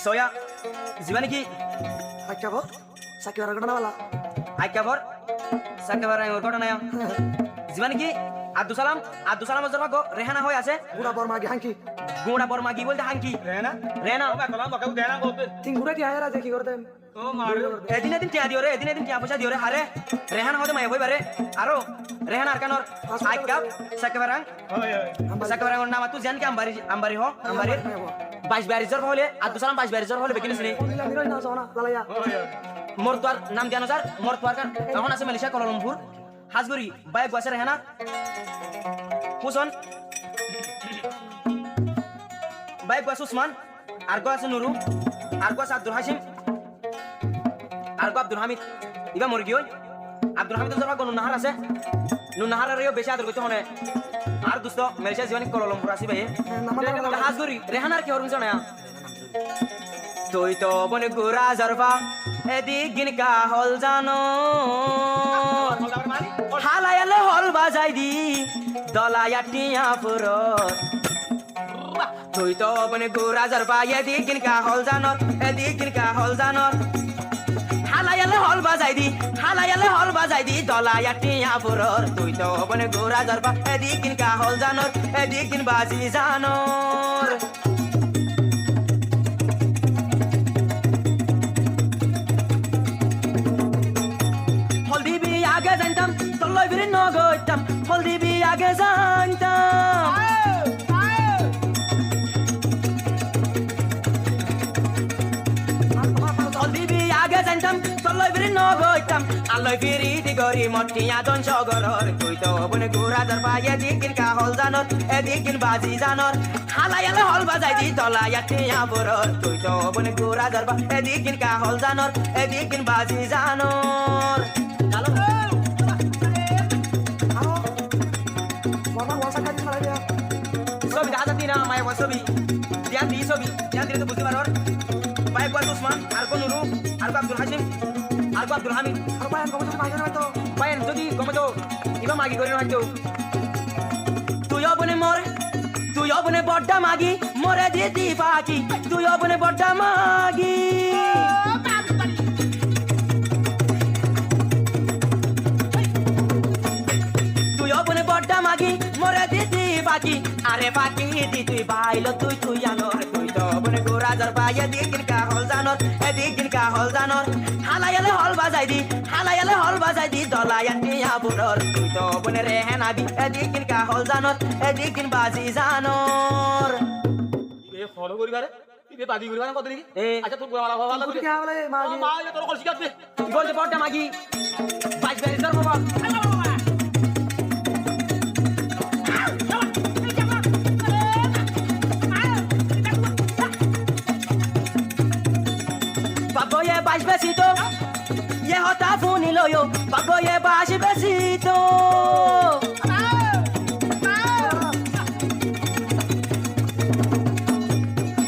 soya জীবনে কি আইকাবর সাকিবার ঘটনাওয়ালা আইকাবর সাকেবার ঘটনা জীবনে কি আব্দুল সালাম জরবা গো রেহানা হয়ে আছে গুড়া বর্মাগি হাঙ্কি গুড়া বর্মাগি বলতে হাঙ্কি রেনা রেনা ও বাকলাম বাকাউ দেনা করতে তিন গুড়া কি আয়রা দেখি করতে ও মার এদিন টিয়া দিও রে এদিন টিয়া পয়সা দিও রে হারে রেহানা হতে মাই বইবারে আরো রেহানা আর কানর আইকাব সাকেবারাং ওই ওই সাকেবারাং নাম তু জান কি আম্বারি হো আম্বারি 22 জরবা হলে আব্দুল সালাম 22 জরবা হলে বেকিনিস নি দিলা নিরই না সোনা লালায়া ওই মরতোয়ার নাম জানো স্যার মরতোয়ার কার এখন আছে মালয়েশিয়া কুয়ালালামপুর হাজগুড়ি বাইক বসে রেহানা হুসন বাইক বসে উসমান আর গো আছে নুরু আর গো আছে আব্দুল হাশিম আর গো আব্দুল হামিদ ইবা মরগি হই আব্দুল হামিদ জরবা গো নুনাহার আছে নুনাহার রেও বেশি আদর করতে হনে আর দোস্ত মালয়েশিয়া জীবনে কুয়ালালামপুর আসি ভাই হাজগুড়ি রেহানার কি হরুন জানা তুই তো বনে গুরা জরবা এদিন কা হল জানো হালায়ালে হল বাজাই দি দলায়া টিয়া পুরো তুই তো বনে গুরা জরবা এদিন কা হল জানো এদিন কা হল জানো হালায়ালে হল বাজাই দি দলায়া টিয়া পুরো তুই তো বনে গুরা জরবা এদিন কা হল জানো এদিন বাজি জানো আগে জানতাম তল্লই বিরি নগইতাম হলদিবি আগে জানতাম হলদিবি আগে জানতাম তল্লই বিরি নগইতাম আলই বিরি দিগরি মটিয়া দন সগরর তুই তো বনে গুরা দরবা এদিন কা হল জানর এদিন বাজি জানর হালায়ালে হল বাজাই দি দলায়া টিয়া বরর তুই তো বনে গুরা দরবা এদিন কা হল জানর এদিন বাজি জানর চলো ছবি দেখা যাতি না মায়ের ছবি ধ্যান দিলে তো বুঝতে পারো বাইক বাদ উসমান আর কোন নুরু আর কো আব্দুল হাশিম আর কো আব্দুল হামিদ আর বায়ান কবে তুমি মাইনা তো বায়ান যদি গমে তো ইবা মাগি করে রাখতো তুই অবনে বড়টা মাগি মরে দিতি পাকি তুই অবনে বড়টা মাগি বড়টা মাগি মরে দিতি বাকি আরে বাকি দি তুই বাইলো তুই জানর তুই তো বনে গোরা জরবা এদিন কা হল জানর এদিন কা হল জানর হালায়ালে হল বাজাই দি দলায়া টিয়া বুড়র তুই তো বনে রেহানা দি এদিন কা হল জানর এদিন বাজি জানর এ ফলো করিবারে ইবে বাদি করিবারে কত নাকি আচ্ছা তোর গোলা ভালো তুমি কি আমলে মাগি মা এ তোর কল শিখাতে বলতে বড়টা মাগি 22 জরবা বাবা Bagoye bash besito ye hota funi loyo bagoye bash besito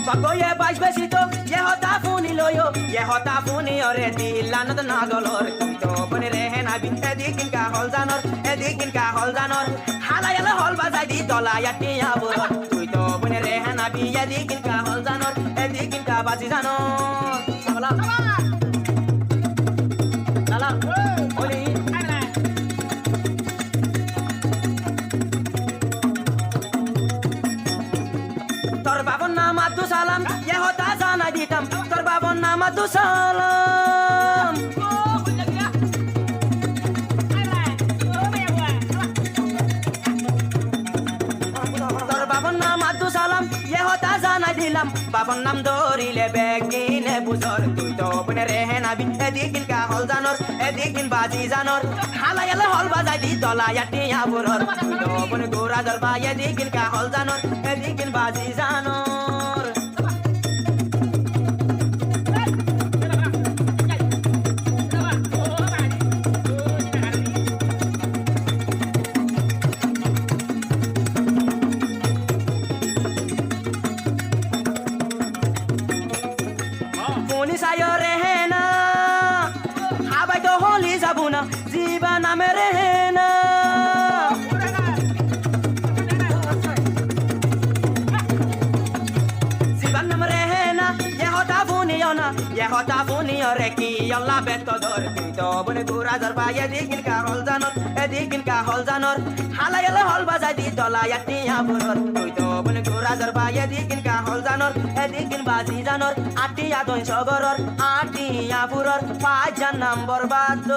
bagoye bash besito ye hota funi loyo ye hota funi ore dilanat nagolor to bone rehna bin edigin ka hol janor halayala hol bazai di dolaya tiya bor tuই তো bone rehna bi edigin ka hol janor edigin ka baji janor Salam. Oli. তোর বাবার নাম আব্দুল সালাম এ হতা জানাই দিতাম তোর বাবার নাম আব্দুল সালাম তোর বাবার নাম আব্দুল সালাম এ হতা জানাই দিলাম বাবার নাম ধরিলে বেগিনে বুঝর তুই তো বনে রেহানা বি এদিন কা হল জানর এদিন বাজি জানর হালায়ালে হল বাজাই দি দলায়া টিয়া বুড়র তুই তো বনে গোরা দরবা এদিন কা হল জানর এদিন বাজি জানর Sayo rehena habai to holi zabuna jiba name rehena ইয়ে হতা ফুনিও রে কি আল্লাহ বেত ধর তুই তো বনে গুরা জরবা এদিকিন কা হল জানর এদিকিন কা হল জানর হালা এলা হল বাজাই দি দলা ইয়াতিয়া বুরর তুই তো বনে গুরা জরবা এদিকিন কা হল জানর এদিকিন বাজি জানর আটিয়া দই সগরর আটিয়া বুরর পাঁচ নাম্বার বাদ